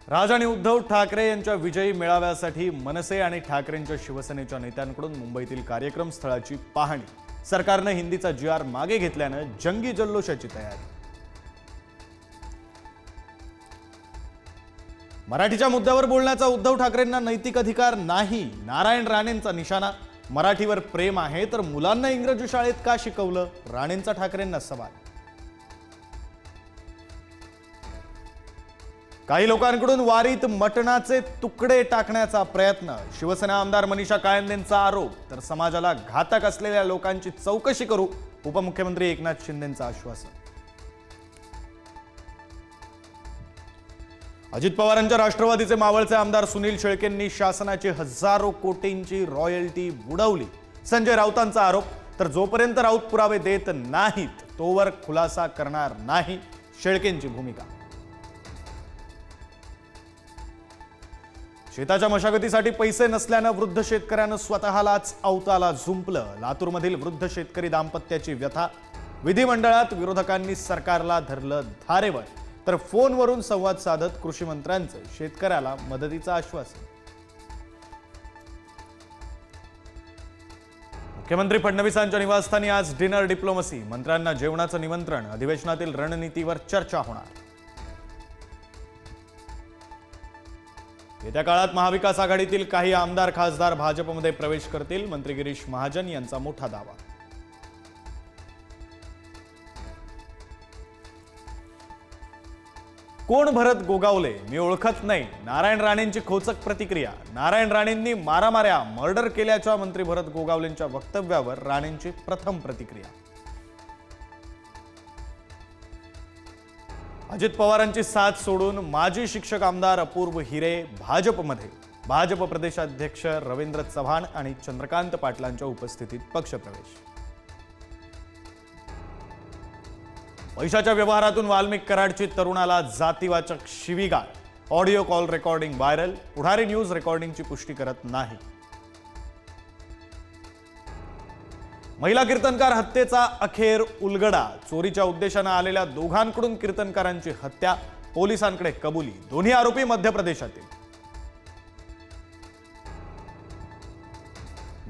राज आणि उद्धव ठाकरे यांच्या विजयी मेळाव्यासाठी मनसे आणि ठाकरेंच्या शिवसेनेच्या नेत्यांकडून मुंबईतील कार्यक्रम स्थळाची पाहणी. सरकारने हिंदीचा GR मागे घेतल्याने जंगी जल्लोषाची तयारी. मराठीच्या मुद्द्यावर बोलण्याचा उद्धव ठाकरेंना नैतिक अधिकार नाही. नारायण राणेंचा निशाणा. मराठीवर प्रेम आहे तर मुलांना इंग्रजी शाळेत का शिकवलं? राणेंचा ठाकरेंना सवाल. काही लोकांकडून वारीत मटणाचे तुकडे टाकण्याचा प्रयत्न. शिवसेना आमदार मनीषा कायंदेंचा आरोप. तर समाजाला घातक असलेल्या लोकांची चौकशी करू. उपमुख्यमंत्री एकनाथ शिंदेंचं आश्वासन. अजित पवारांच्या राष्ट्रवादीचे मावळचे आमदार सुनील शेळकेंनी शासनाची हजारो कोटींची रॉयल्टी बुडवली. संजय राऊतांचा आरोप. तर जोपर्यंत राऊत पुरावे देत नाहीत तोवर खुलासा करणार नाही, शेळकेंची भूमिका. शेताच्या मशागतीसाठी पैसे नसल्यानं वृद्ध शेतकऱ्यानं स्वतःलाच अवताला झुंपलं. लातूरमधील वृद्ध शेतकरी दाम्पत्याची व्यथा. विधिमंडळात विरोधकांनी सरकारला धरलं धारेवर. तर फोनवरून संवाद साधत कृषी मंत्र्यांचं शेतकऱ्याला मदतीचं आश्वासन. मुख्यमंत्री फडणवीसांच्या निवासस्थानी आज डिनर डिप्लोमसी. मंत्र्यांना जेवणाचं निमंत्रण. अधिवेशनातील रणनीतीवर चर्चा होणार. येत्या काळात महाविकास आघाडीतील काही आमदार खासदार भाजपमध्ये प्रवेश करतील. मंत्री गिरीश महाजन यांचा मोठा दावा. कोण भरत गोगावले? मी ओळखत नाही. नारायण राणेंची खोचक प्रतिक्रिया. नारायण राणेंनी मारामाऱ्या मर्डर केल्याच्या मंत्री भरत गोगावलेंच्या वक्तव्यावर राणेंची प्रथम प्रतिक्रिया. अजित पवारांची साथ सोडून माजी शिक्षक आमदार अपूर्व हिरे भाजपमध्ये. भाजप प्रदेशाध्यक्ष रवींद्र चव्हाण आणि चंद्रकांत पाटलांच्या उपस्थितीत पक्षप्रवेश. पैशाच्या व्यवहारातून वाल्मिक कराडची तरुणाला जातीवाचक शिवीगाळ. Audio call recording viral. Pudhari news रेकॉर्डिंगची पुष्टी करत नाही. महिला कीर्तनकार हत्येचा अखेर उलगडा. चोरीच्या उद्देशाने आलेल्या दोघांकडून कीर्तनकारांची हत्या. पोलिसांकडे कबुली. दोन्ही आरोपी मध्य प्रदेशातील.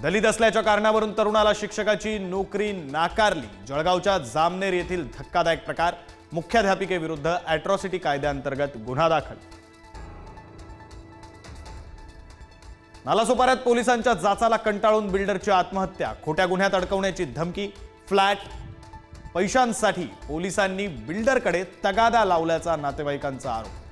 दलित असल्याच्या कारणावरून तरुणाला शिक्षकाची नोकरी नाकारली. जळगावच्या जामनेर येथील धक्कादायक प्रकार. मुख्याध्यापिकेविरुद्ध अॅट्रॉसिटी कायद्याअंतर्गत गुन्हा दाखल. नालासोपाऱ्यात पोलिसांच्या जाचाला कंटाळून बिल्डरची आत्महत्या. खोट्या गुन्ह्यात अडकवण्याची धमकी. फ्लॅट पैशांसाठी पोलिसांनी बिल्डरकडे तगादा लावल्याचा नातेवाईकांचा आरोप.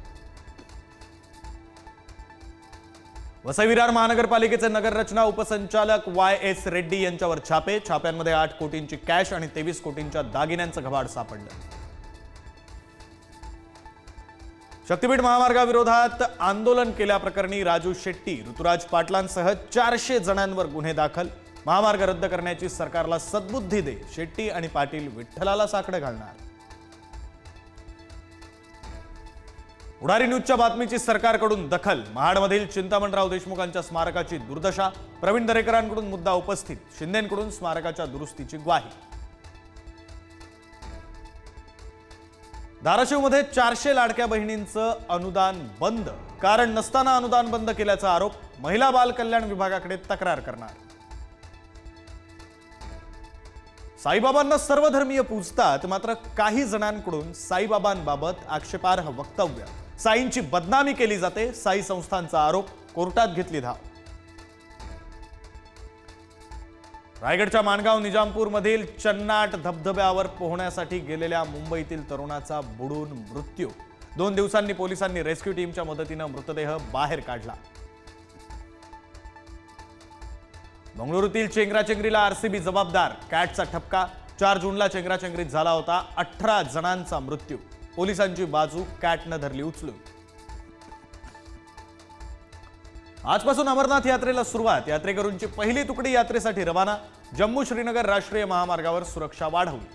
वसई विरार महानगरपालिकेचे नगररचना उपसंचालक YS रेड्डी यांच्यावर छापे. छाप्यांमध्ये 8 कोटींची कॅश आणि 23 कोटींच्या दागिन्यांचं घबाड सापडलं. शक्तीपीठ महामार्गाविरोधात आंदोलन केल्याप्रकरणी राजू शेट्टी, ऋतुराज पाटलांसह 400 जणांवर गुन्हे दाखल. महामार्ग रद्द करण्याची सरकारला सद्बुद्धी दे. शेट्टी आणि पाटील विठ्ठलाला साकडं घालणार. पुढारी न्यूजच्या बातमीची सरकारकडून दखल. महाडमधील चिंतामणराव देशमुखांच्या स्मारकाची दुर्दशा. प्रवीण दरेकरांकडून मुद्दा उपस्थित. शिंदेंकडून स्मारकाच्या दुरुस्तीची ग्वाही. धाराशिवमध्ये 400 लाडक्या बहिणींचं अनुदान बंद. कारण नसताना अनुदान बंद केल्याचा आरोप. महिला बाल कल्याण विभागाकडे तक्रार करणार. साईबाबांना सर्वधर्मीय पूजतात, मात्र काही जणांकडून साईबाबांबाबत आक्षेपार्ह वक्तव्य. साईंची बदनामी केली जाते. साई संस्थांचा आरोप. कोर्टात घेतली धाव. रायगडच्या माणगाव निजामपूरमधील चन्नाट धबधब्यावर पोहण्यासाठी गेलेल्या मुंबईतील तरुणाचा बुडून मृत्यू. 2 दिवसांनी पोलिसांनी रेस्क्यू टीमच्या मदतीने मृतदेह बाहेर काढला. बंगळुरूतील चेंगराचेंगरीला RCB जबाबदार. कॅटचा ठपका. 4 जूनला चेंगराचेंगरीत झाला होता. 18 जणांचा मृत्यू. पोलिसांची बाजू कॅटनं धरली उचलून. आजपासून अमरनाथ यात्रेला सुरुवात. यात्रेकरूंची पहिली तुकडी यात्रेसाठी रवाना. जम्मू श्रीनगर राष्ट्रीय महामार्गावर सुरक्षा वाढवली.